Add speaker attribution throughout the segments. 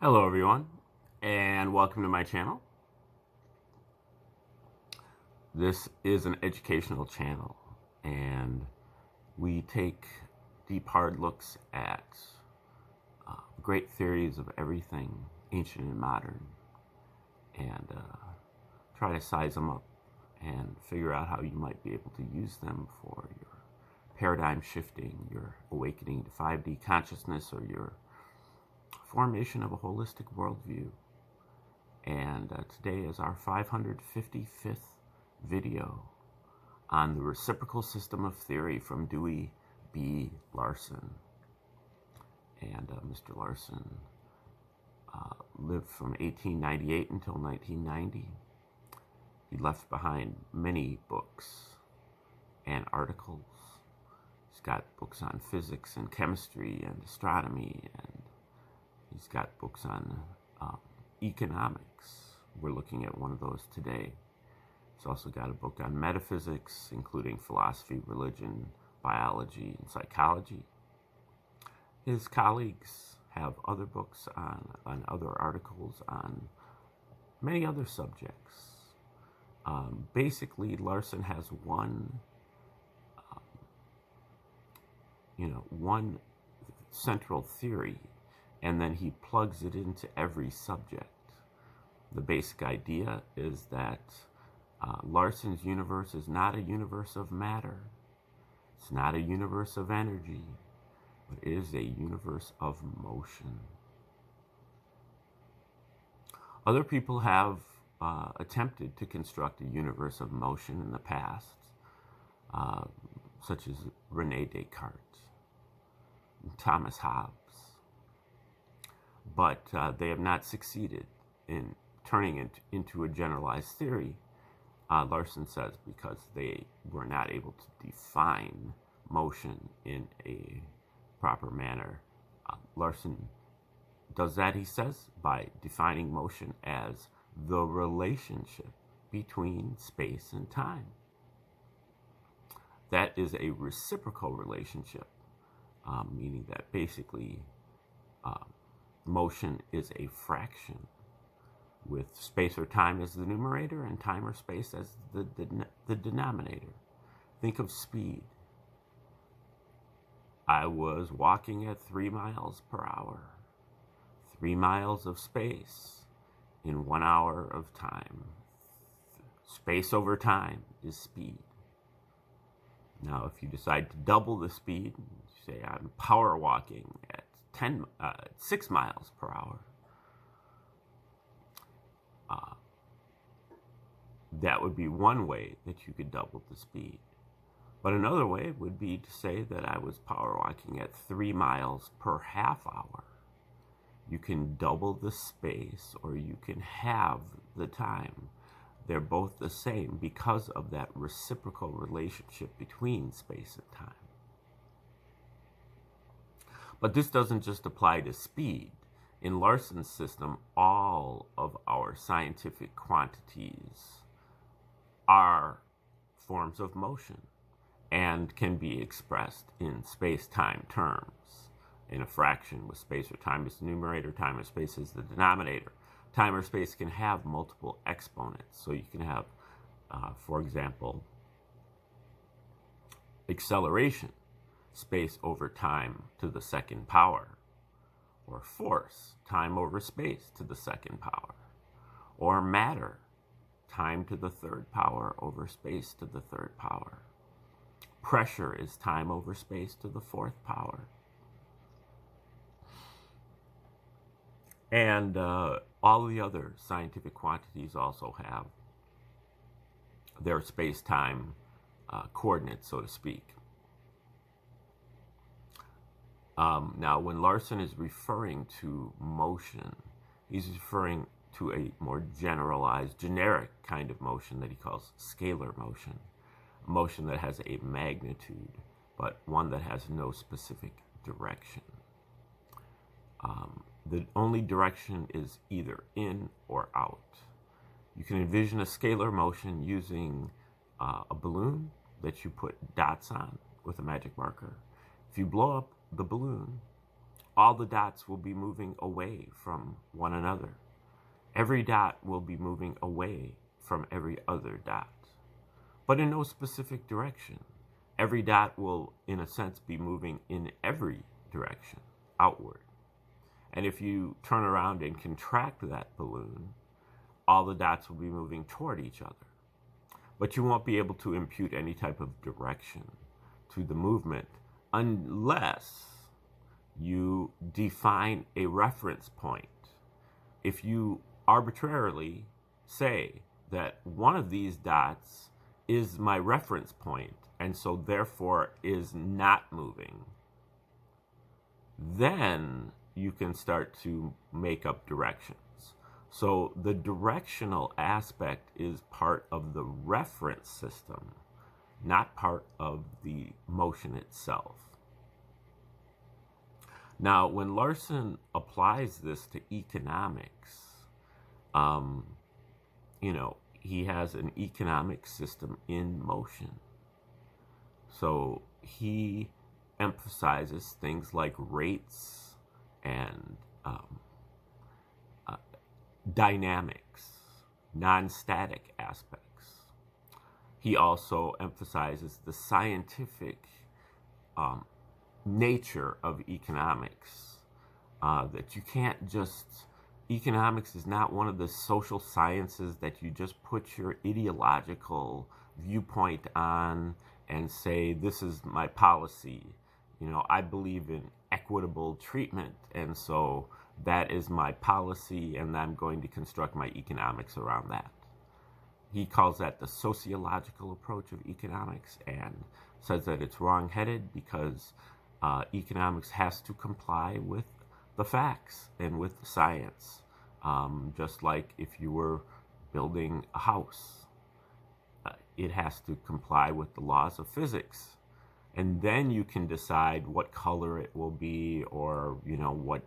Speaker 1: Hello everyone, and welcome to my channel. This is an educational channel, and we take deep, hard looks at great theories of everything ancient and modern, and try to size them up and figure out how you might be able to use them for your paradigm shifting, your awakening to 5D consciousness, or your formation of a holistic worldview. And today is our 555th video on the reciprocal system of theory from Dewey B. Larson. And Mr. Larson lived from 1898 until 1990. He left behind many books and articles. He's got books on physics and chemistry and astronomy, and he's got books on economics. We're looking at one of those today. He's also got a book on metaphysics, including philosophy, religion, biology, and psychology. His colleagues have other books on other articles on many other subjects. Basically, Larson has one central theory, and then he plugs it into every subject. The basic idea is that Larson's universe is not a universe of matter. It's not a universe of energy, but it is a universe of motion. Other people have attempted to construct a universe of motion in the past, such as René Descartes and Thomas Hobbes. But they have not succeeded in turning it into a generalized theory, Larson says, because they were not able to define motion in a proper manner. Larson does that, he says, by defining motion as the relationship between space and time. That is a reciprocal relationship, meaning that basically motion is a fraction, with space or time as the numerator and time or space as the denominator. Think of speed. I was walking at 3 miles per hour. 3 miles of space in 1 hour of time. Space over time is speed. Now, if you decide to double the speed, say I'm power walking at 6 miles per hour, that would be one way that you could double the speed. But another way would be to say that I was power walking at 3 miles per half hour. You can double the space, or you can halve the time. They're both the same because of that reciprocal relationship between space and time. But this doesn't just apply to speed. In Larson's system, all of our scientific quantities are forms of motion and can be expressed in space-time terms. In a fraction, with space or time as the numerator, time or space as the denominator. Time or space can have multiple exponents. So you can have, for example, acceleration, space over time to the second power, or force, time over space to the second power, or matter, time to the third power over space to the third power. Pressure is time over space to the fourth power. And all the other scientific quantities also have their space-time coordinates, so to speak. Now, when Larson is referring to motion, he's referring to a more generalized, generic kind of motion that he calls scalar motion. A motion that has a magnitude, but one that has no specific direction. The only direction is either in or out. You can envision a scalar motion using a balloon that you put dots on with a magic marker. If you blow up the balloon, all the dots will be moving away from one another. Every dot will be moving away from every other dot, but in no specific direction. Every dot will, in a sense, be moving in every direction, outward. And if you turn around and contract that balloon, all the dots will be moving toward each other. But you won't be able to impute any type of direction to the movement unless you define a reference point. If you arbitrarily say that one of these dots is my reference point and so therefore is not moving, then you can start to make up directions. So the directional aspect is part of the reference system, not part of the motion itself. Now, when Larson applies this to economics, he has an economic system in motion. So he emphasizes things like rates and dynamics, non-static aspects. He also emphasizes the scientific nature of economics, that you can't just, economics is not one of the social sciences that you just put your ideological viewpoint on and say, this is my policy. I believe in equitable treatment, and so that is my policy, and I'm going to construct my economics around that. He calls that the sociological approach of economics and says that it's wrong-headed because economics has to comply with the facts and with the science, just like if you were building a house. It has to comply with the laws of physics. And then you can decide what color it will be, or what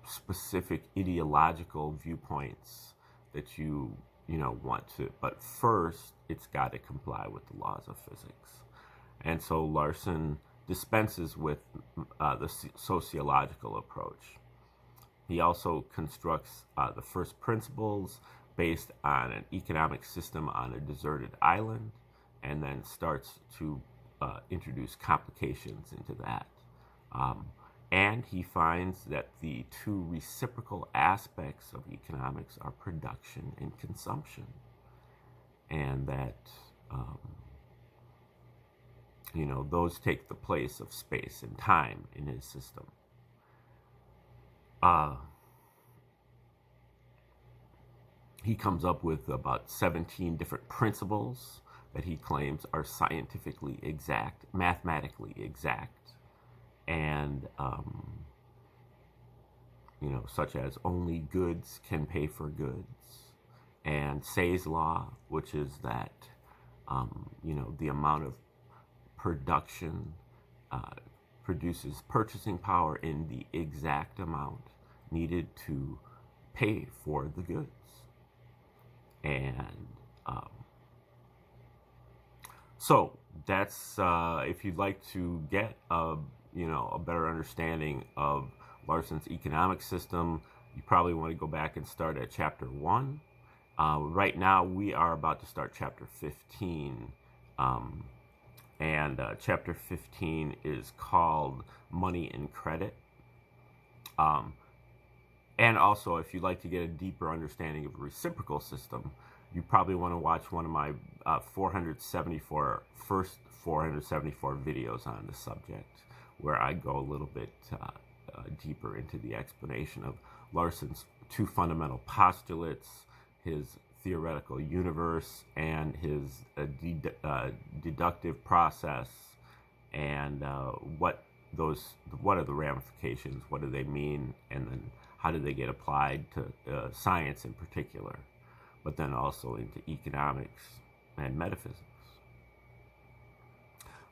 Speaker 1: specific ideological viewpoints that you want to. But first, it's got to comply with the laws of physics. And so Larson dispenses with the sociological approach. He also constructs the first principles based on an economic system on a deserted island, and then starts to introduce complications into that. And he finds that the two reciprocal aspects of economics are production and consumption, and that those take the place of space and time in his system. He comes up with about 17 different principles that he claims are scientifically exact, mathematically exact, and such as only goods can pay for goods, and Say's law, which is that the amount of production produces purchasing power in the exact amount needed to pay for the goods. And so that's if you'd like to get a better understanding of Larson's economic system, you probably want to go back and start at chapter 1. Right now we are about to start chapter 15, and chapter 15 is called Money and Credit. And also, if you'd like to get a deeper understanding of a reciprocal system, you probably want to watch one of my 474 videos on the subject, where I go a little bit deeper into the explanation of Larson's two fundamental postulates, his theoretical universe, and his deductive process, and what are the ramifications, what do they mean, and then how do they get applied to science in particular, but then also into economics and metaphysics.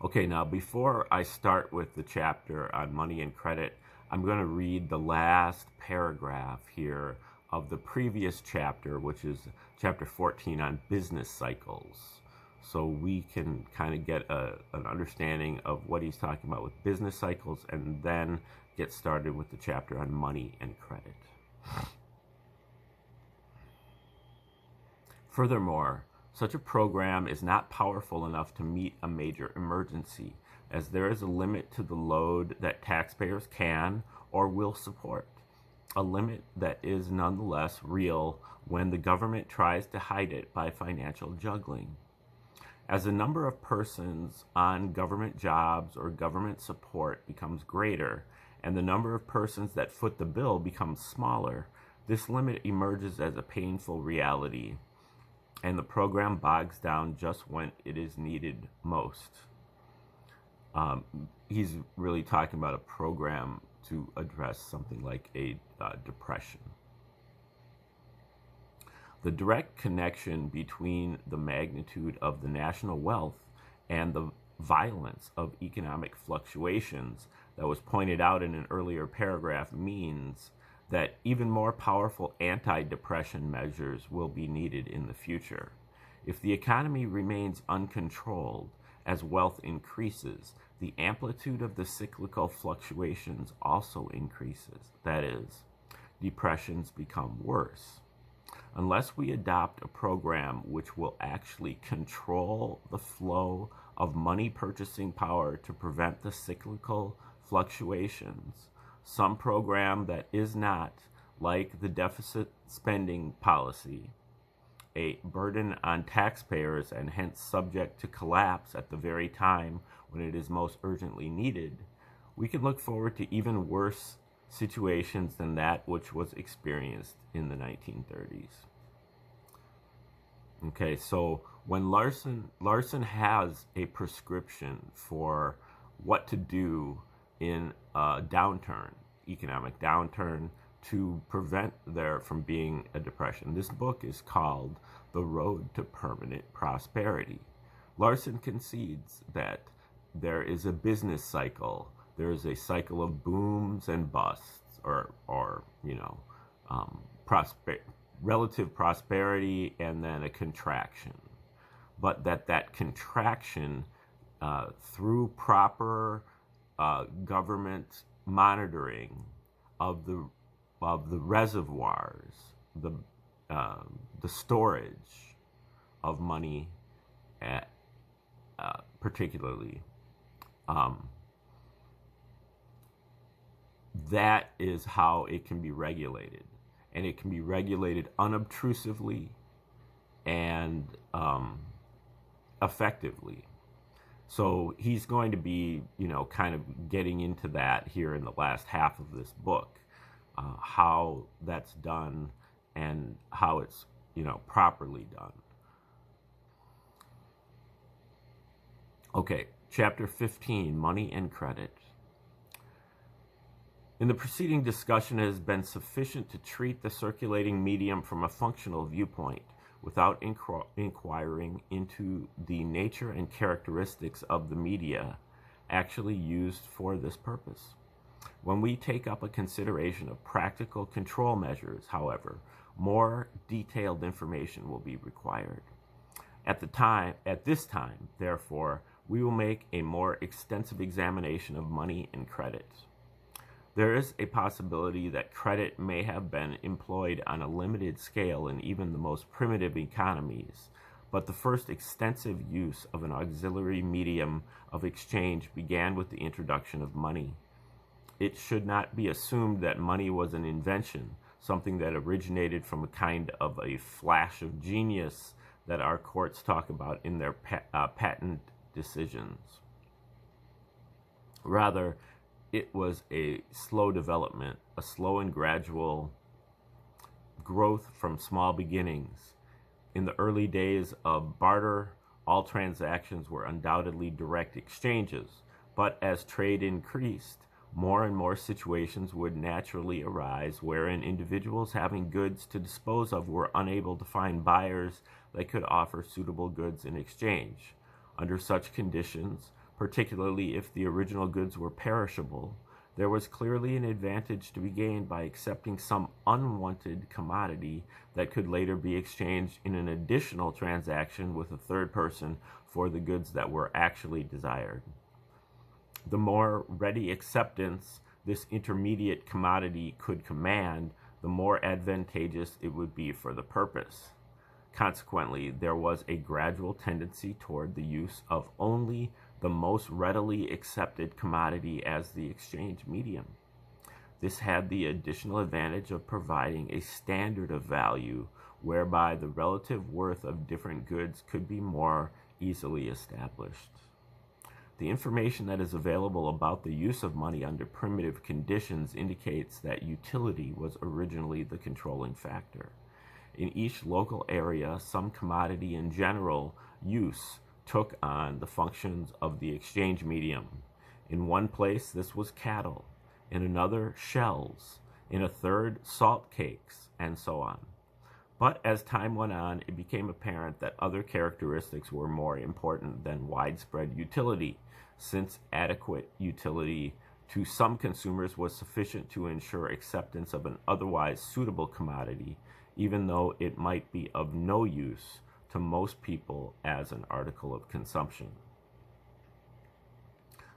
Speaker 1: Okay, now before I start with the chapter on money and credit, I'm going to read the last paragraph here of the previous chapter, which is chapter 14 on business cycles, so we can kind of get an understanding of what he's talking about with business cycles, and then get started with the chapter on money and credit. Furthermore, such a program is not powerful enough to meet a major emergency, as there is a limit to the load that taxpayers can or will support, a limit that is nonetheless real when the government tries to hide it by financial juggling. As the number of persons on government jobs or government support becomes greater, and the number of persons that foot the bill becomes smaller, this limit emerges as a painful reality, and the program bogs down just when it is needed most. He's really talking about a program to address something like a depression. The direct connection between the magnitude of the national wealth and the violence of economic fluctuations that was pointed out in an earlier paragraph means that even more powerful anti-depression measures will be needed in the future. If the economy remains uncontrolled as wealth increases, the amplitude of the cyclical fluctuations also increases. That is, depressions become worse. Unless we adopt a program which will actually control the flow of money purchasing power to prevent the cyclical fluctuations, some program that is not, like the deficit spending policy, a burden on taxpayers and hence subject to collapse at the very time when it is most urgently needed, we can look forward to even worse situations than that which was experienced in the 1930s. Okay, so when Larson has a prescription for what to do in a downturn, economic downturn, to prevent there from being a depression. This book is called The Road to Permanent Prosperity. Larson concedes that there is a business cycle. There is a cycle of booms and busts, or relative prosperity and then a contraction. But that contraction, through proper government monitoring of the reservoirs, the storage of money, particularly, that is how it can be regulated, and it can be regulated unobtrusively and effectively. So he's going to be, kind of getting into that here in the last half of this book. How that's done and how it's, properly done. Okay, chapter 15, Money and Credit. In the preceding discussion, it has been sufficient to treat the circulating medium from a functional viewpoint without inquiring into the nature and characteristics of the media actually used for this purpose. When we take up a consideration of practical control measures, however, more detailed information will be required. At this time, therefore, we will make a more extensive examination of money and credit. There is a possibility that credit may have been employed on a limited scale in even the most primitive economies, but the first extensive use of an auxiliary medium of exchange began with the introduction of money. It should not be assumed that money was an invention, something that originated from a kind of a flash of genius that our courts talk about in their patent decisions. Rather, it was a slow development, a slow and gradual growth from small beginnings. In the early days of barter, all transactions were undoubtedly direct exchanges, but as trade increased, more and more situations would naturally arise wherein individuals having goods to dispose of were unable to find buyers that could offer suitable goods in exchange. Under such conditions, particularly if the original goods were perishable, there was clearly an advantage to be gained by accepting some unwanted commodity that could later be exchanged in an additional transaction with a third person for the goods that were actually desired. The more ready acceptance this intermediate commodity could command, the more advantageous it would be for the purpose. Consequently, there was a gradual tendency toward the use of only the most readily accepted commodity as the exchange medium. This had the additional advantage of providing a standard of value whereby the relative worth of different goods could be more easily established. The information that is available about the use of money under primitive conditions indicates that utility was originally the controlling factor. In each local area, some commodity in general use took on the functions of the exchange medium. In one place, this was cattle. In another, shells. In a third, salt cakes, and so on. But as time went on, it became apparent that other characteristics were more important than widespread utility, since adequate utility to some consumers was sufficient to ensure acceptance of an otherwise suitable commodity, even though it might be of no use to most people as an article of consumption.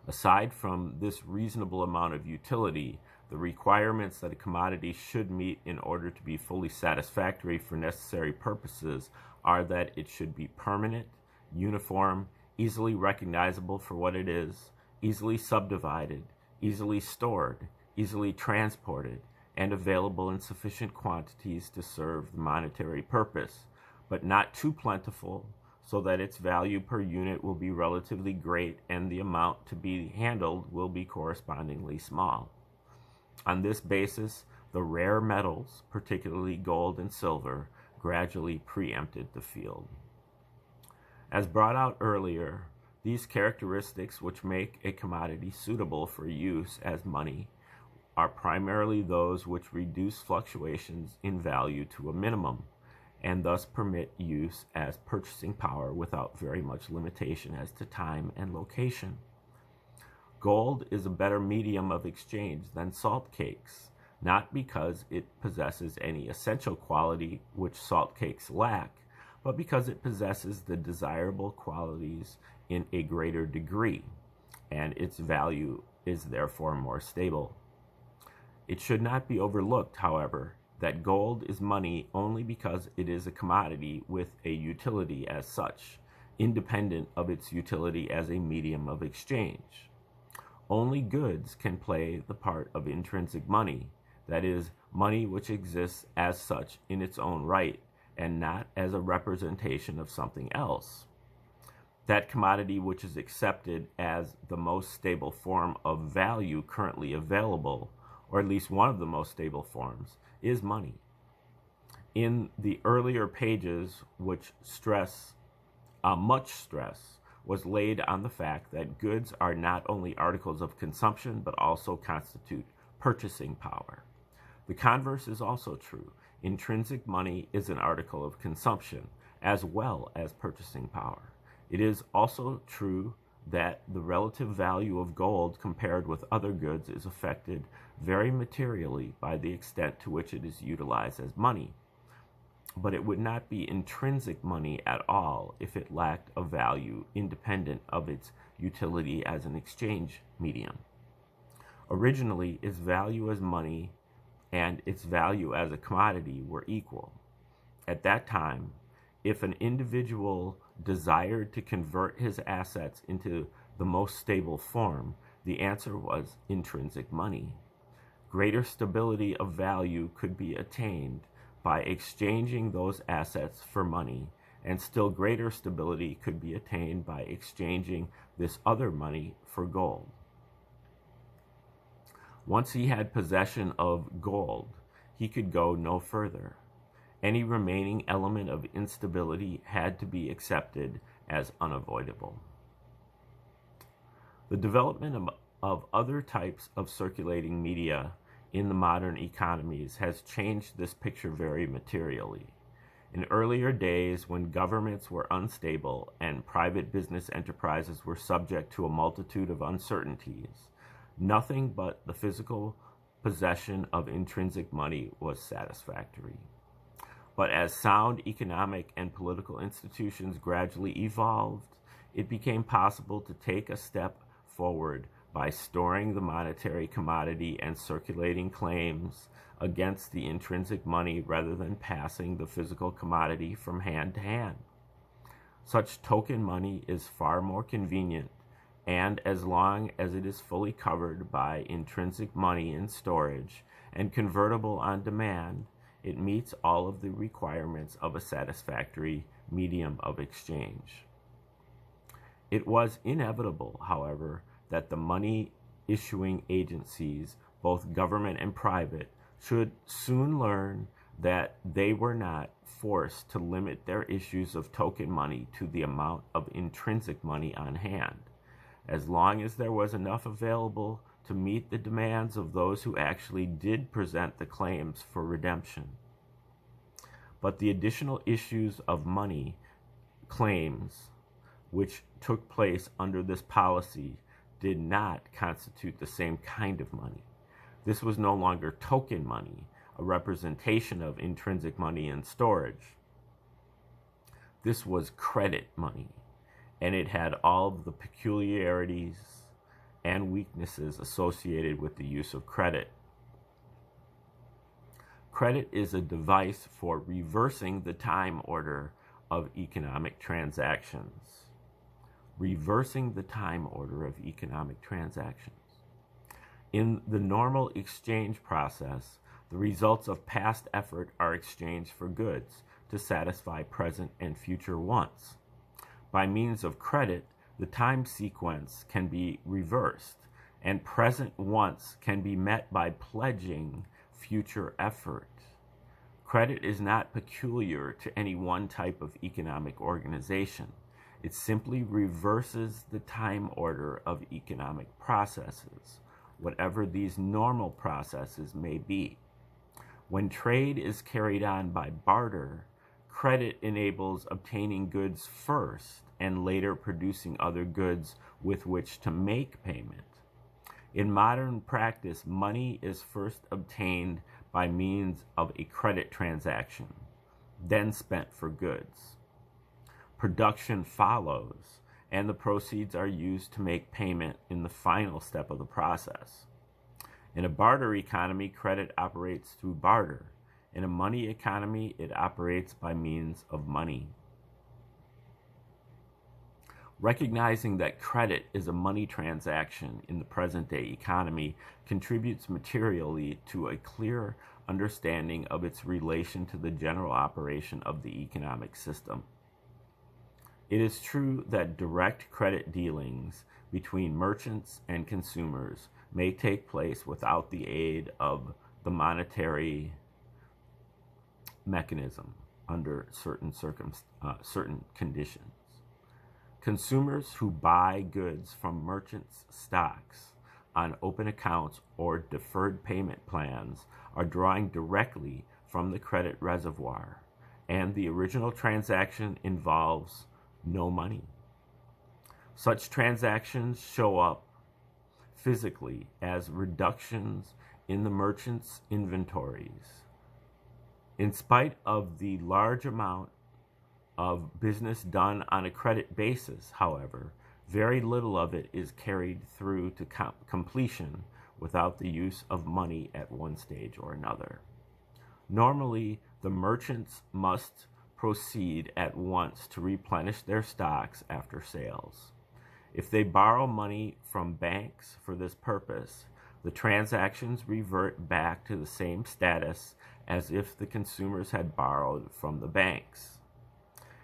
Speaker 1: Aside from this reasonable amount of utility, the requirements that a commodity should meet in order to be fully satisfactory for necessary purposes are that it should be permanent, uniform, easily recognizable for what it is, easily subdivided, easily stored, easily transported, and available in sufficient quantities to serve the monetary purpose, but not too plentiful so that its value per unit will be relatively great and the amount to be handled will be correspondingly small. On this basis, the rare metals, particularly gold and silver, gradually preempted the field. As brought out earlier, these characteristics which make a commodity suitable for use as money are primarily those which reduce fluctuations in value to a minimum, and thus permit use as purchasing power without very much limitation as to time and location. Gold is a better medium of exchange than salt cakes, not because it possesses any essential quality which salt cakes lack, but because it possesses the desirable qualities in a greater degree, and its value is therefore more stable. It should not be overlooked, however, that gold is money only because it is a commodity with a utility as such, independent of its utility as a medium of exchange. Only goods can play the part of intrinsic money, that is, money which exists as such in its own right, and not as a representation of something else. That commodity which is accepted as the most stable form of value currently available, or at least one of the most stable forms, is money. In the earlier pages, much stress was laid on the fact that goods are not only articles of consumption, but also constitute purchasing power. The converse is also true. Intrinsic money is an article of consumption, as well as purchasing power. It is also true that the relative value of gold compared with other goods is affected very materially by the extent to which it is utilized as money. But it would not be intrinsic money at all if it lacked a value independent of its utility as an exchange medium. Originally, its value as money and its value as a commodity were equal. At that time, if an individual desired to convert his assets into the most stable form, the answer was intrinsic money. Greater stability of value could be attained by exchanging those assets for money, and still greater stability could be attained by exchanging this other money for gold. Once he had possession of gold, he could go no further. Any remaining element of instability had to be accepted as unavoidable. The development of other types of circulating media in the modern economies has changed this picture very materially. In earlier days, when governments were unstable and private business enterprises were subject to a multitude of uncertainties, nothing but the physical possession of intrinsic money was satisfactory. But as sound economic and political institutions gradually evolved, it became possible to take a step forward by storing the monetary commodity and circulating claims against the intrinsic money rather than passing the physical commodity from hand to hand. Such token money is far more convenient, and as long as it is fully covered by intrinsic money in storage and convertible on demand, it meets all of the requirements of a satisfactory medium of exchange. It was inevitable, however, that the money issuing agencies, both government and private, should soon learn that they were not forced to limit their issues of token money to the amount of intrinsic money on hand, as long as there was enough available to meet the demands of those who actually did present the claims for redemption. But the additional issues of money claims which took place under this policy did not constitute the same kind of money. This was no longer token money, a representation of intrinsic money in storage. This was credit money, and it had all of the peculiarities and weaknesses associated with the use of credit. Credit is a device for reversing the time order of economic transactions. Reversing the time order of economic transactions. In the normal exchange process, the results of past effort are exchanged for goods to satisfy present and future wants. By means of credit, the time sequence can be reversed, and present wants can be met by pledging future effort. Credit is not peculiar to any one type of economic organization. It simply reverses the time order of economic processes, whatever these normal processes may be. When trade is carried on by barter, credit enables obtaining goods first and later producing other goods with which to make payment. In modern practice, money is first obtained by means of a credit transaction, then spent for goods. Production follows, and the proceeds are used to make payment in the final step of the process. In a barter economy, credit operates through barter. In a money economy, it operates by means of money. Recognizing that credit is a money transaction in the present-day economy contributes materially to a clear understanding of its relation to the general operation of the economic system. It is true that direct credit dealings between merchants and consumers may take place without the aid of the monetary mechanism under certain conditions. Consumers who buy goods from merchants' stocks on open accounts or deferred payment plans are drawing directly from the credit reservoir, and the original transaction involves no money. Such transactions show up physically as reductions in the merchant's inventories. In spite of the large amount of business done on a credit basis, however, very little of it is carried through to completion without the use of money at one stage or another. Normally, the merchants must proceed at once to replenish their stocks after sales. If they borrow money from banks for this purpose, the transactions revert back to the same status as if the consumers had borrowed from the banks.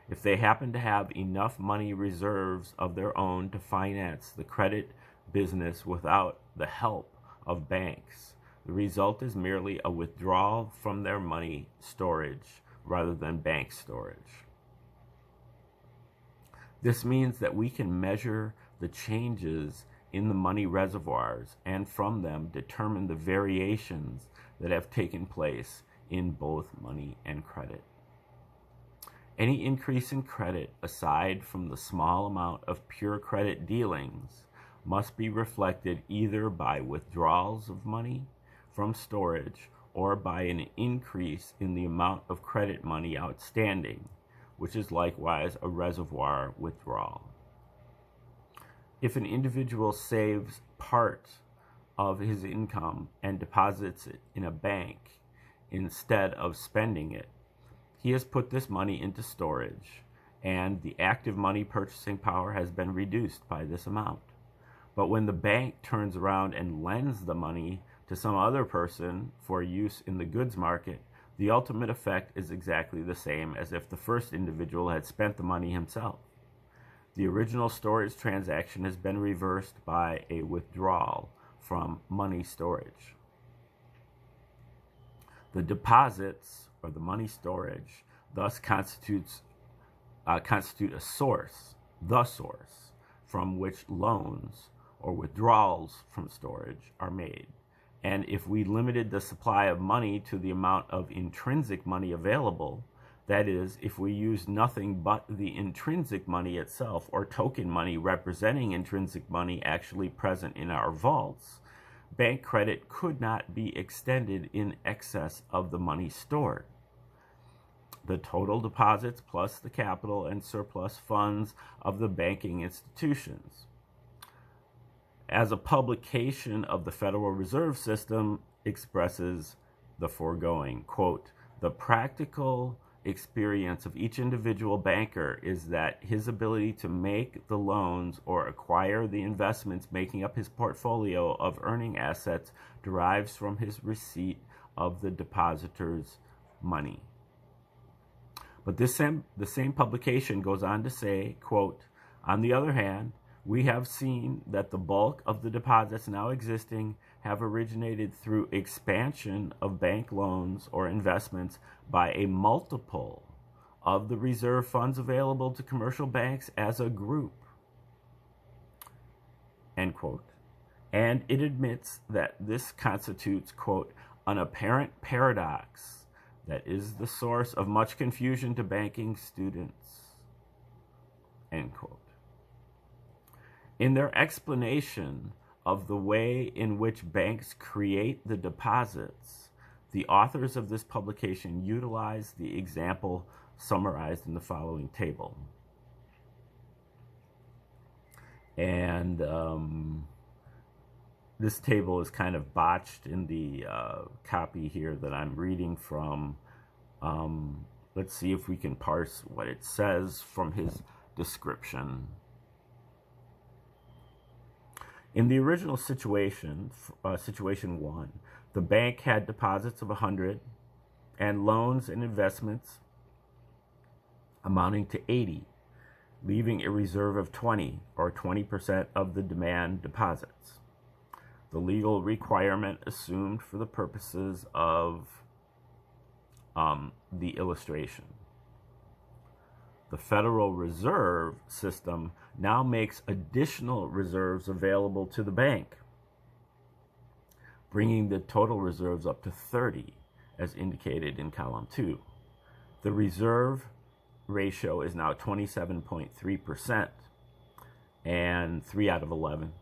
Speaker 1: If they happen to have enough money reserves of their own to finance the credit business without the help of banks, the result is merely a withdrawal from their money storage rather than bank storage. This means that we can measure the changes in the money reservoirs and from them determine the variations that have taken place in both money and credit. Any increase in credit, aside from the small amount of pure credit dealings, must be reflected either by withdrawals of money from storage or by an increase in the amount of credit money outstanding, which is likewise a reservoir withdrawal. If an individual saves part of his income and deposits it in a bank instead of spending it, he has put this money into storage, and the active money purchasing power has been reduced by this amount. But when the bank turns around and lends the money to some other person for use in the goods market, the ultimate effect is exactly the same as if the first individual had spent the money himself. The original storage transaction has been reversed by a withdrawal from money storage. The deposits, or the money storage, thus constitute a source, the source, from which loans or withdrawals from storage are made. And if we limited the supply of money to the amount of intrinsic money available, that is, if we use nothing but the intrinsic money itself, or token money representing intrinsic money actually present in our vaults, bank credit could not be extended in excess of the money stored. The total deposits plus the capital and surplus funds of the banking institutions. As a publication of the Federal Reserve System expresses the foregoing, quote, "The practical experience of each individual banker is that his ability to make the loans or acquire the investments making up his portfolio of earning assets derives from his receipt of the depositor's money." But the same publication goes on to say, quote, "On the other hand, we have seen that the bulk of the deposits now existing have originated through expansion of bank loans or investments by a multiple of the reserve funds available to commercial banks as a group." End quote. And it admits that this constitutes, quote, "an apparent paradox that is the source of much confusion to banking students." End quote. In their explanation of the way in which banks create the deposits, the authors of this publication utilize the example summarized in the following table. And this table is kind of botched in the copy here that I'm reading from. Let's see if we can parse what it says from his description. In the original situation, situation 1, the bank had deposits of 100 and loans and investments amounting to 80, leaving a reserve of 20, or 20% of the demand deposits. The legal requirement assumed for the purposes of the illustration. The Federal Reserve System now makes additional reserves available to the bank, bringing the total reserves up to 30, as indicated in column 2. The reserve ratio is now 27.3%, and 3 out of 11.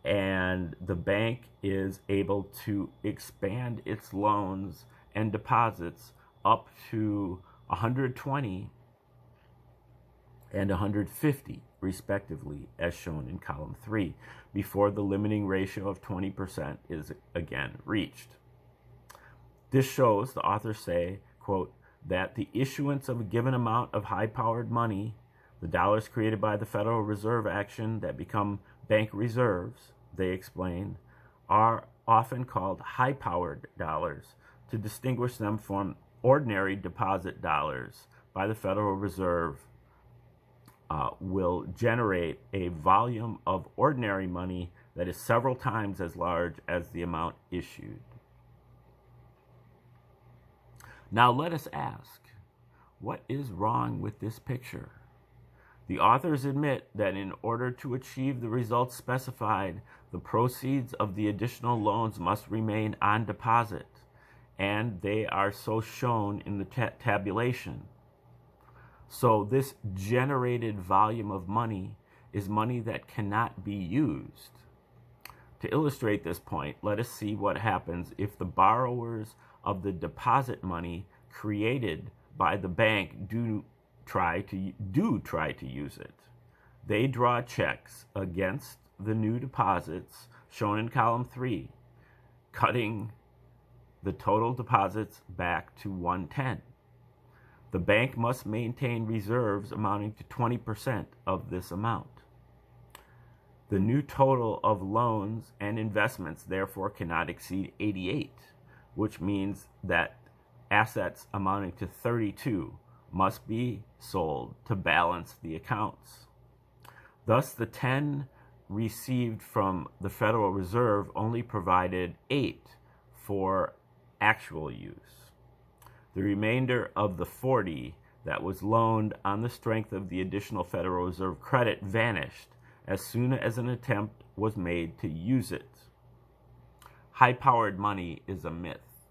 Speaker 1: And the bank is able to expand its loans and deposits up to 120 and 150, respectively, as shown in column 3, before the limiting ratio of 20% is again reached. This shows, the authors say, quote, that the issuance of a given amount of high-powered money, the dollars created by the Federal Reserve action that become bank reserves, they explain, are often called high-powered dollars to distinguish them from ordinary deposit dollars by the Federal Reserve. Will generate a volume of ordinary money that is several times as large as the amount issued. Now let us ask, what is wrong with this picture? The authors admit that in order to achieve the results specified, the proceeds of the additional loans must remain on deposit, and they are so shown in the tabulation. So this generated volume of money is money that cannot be used. To illustrate this point, let us see what happens if the borrowers of the deposit money created by the bank do try to use it. They draw checks against the new deposits shown in column 3, cutting the total deposits back to 110. The bank must maintain reserves amounting to 20% of this amount. The new total of loans and investments therefore cannot exceed 88, which means that assets amounting to 32 must be sold to balance the accounts. Thus, the 10 received from the Federal Reserve only provided 8 for actual use. The remainder of the 40 that was loaned on the strength of the additional Federal Reserve credit vanished as soon as an attempt was made to use it. High-powered money is a myth.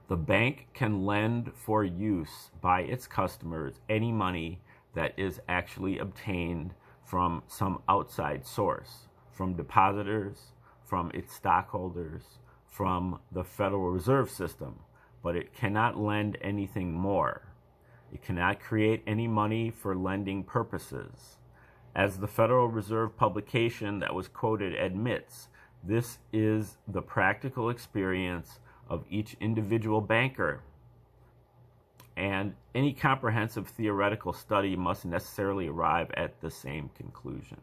Speaker 1: The bank can lend for use by its customers any money that is actually obtained from some outside source, from depositors, from its stockholders, from the Federal Reserve System, but it cannot lend anything more. It cannot create any money for lending purposes. As the Federal Reserve publication that was quoted admits, this is the practical experience of each individual banker, and any comprehensive theoretical study must necessarily arrive at the same conclusion.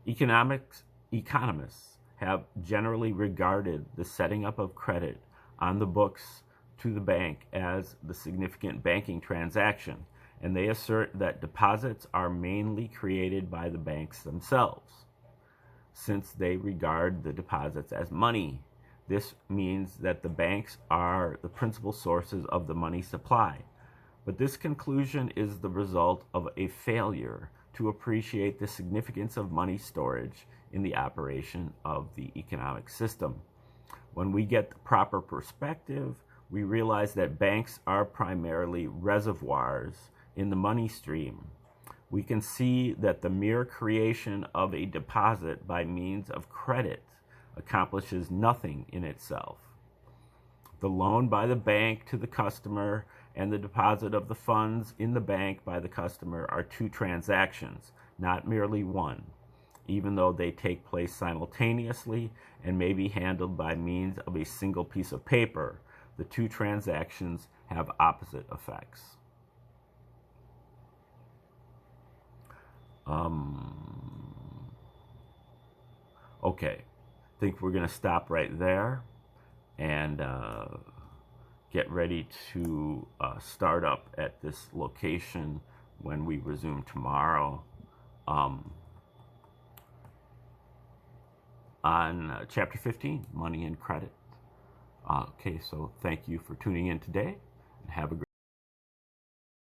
Speaker 1: Economists have generally regarded the setting up of credit on the books to the bank as the significant banking transaction, and they assert that deposits are mainly created by the banks themselves. Since they regard the deposits as money, this means that the banks are the principal sources of the money supply. But this conclusion is the result of a failure to appreciate the significance of money storage in the operation of the economic system. When we get the proper perspective, we realize that banks are primarily reservoirs in the money stream. We can see that the mere creation of a deposit by means of credit accomplishes nothing in itself. The loan by the bank to the customer and the deposit of the funds in the bank by the customer are two transactions, not merely one, even though they take place simultaneously and may be handled by means of a single piece of paper. The two transactions have opposite effects. Okay, I think we're going to stop right there and get ready to start up at this location when we resume tomorrow on Chapter 15, Money and Credit. Okay, so thank you for tuning in today, and have a great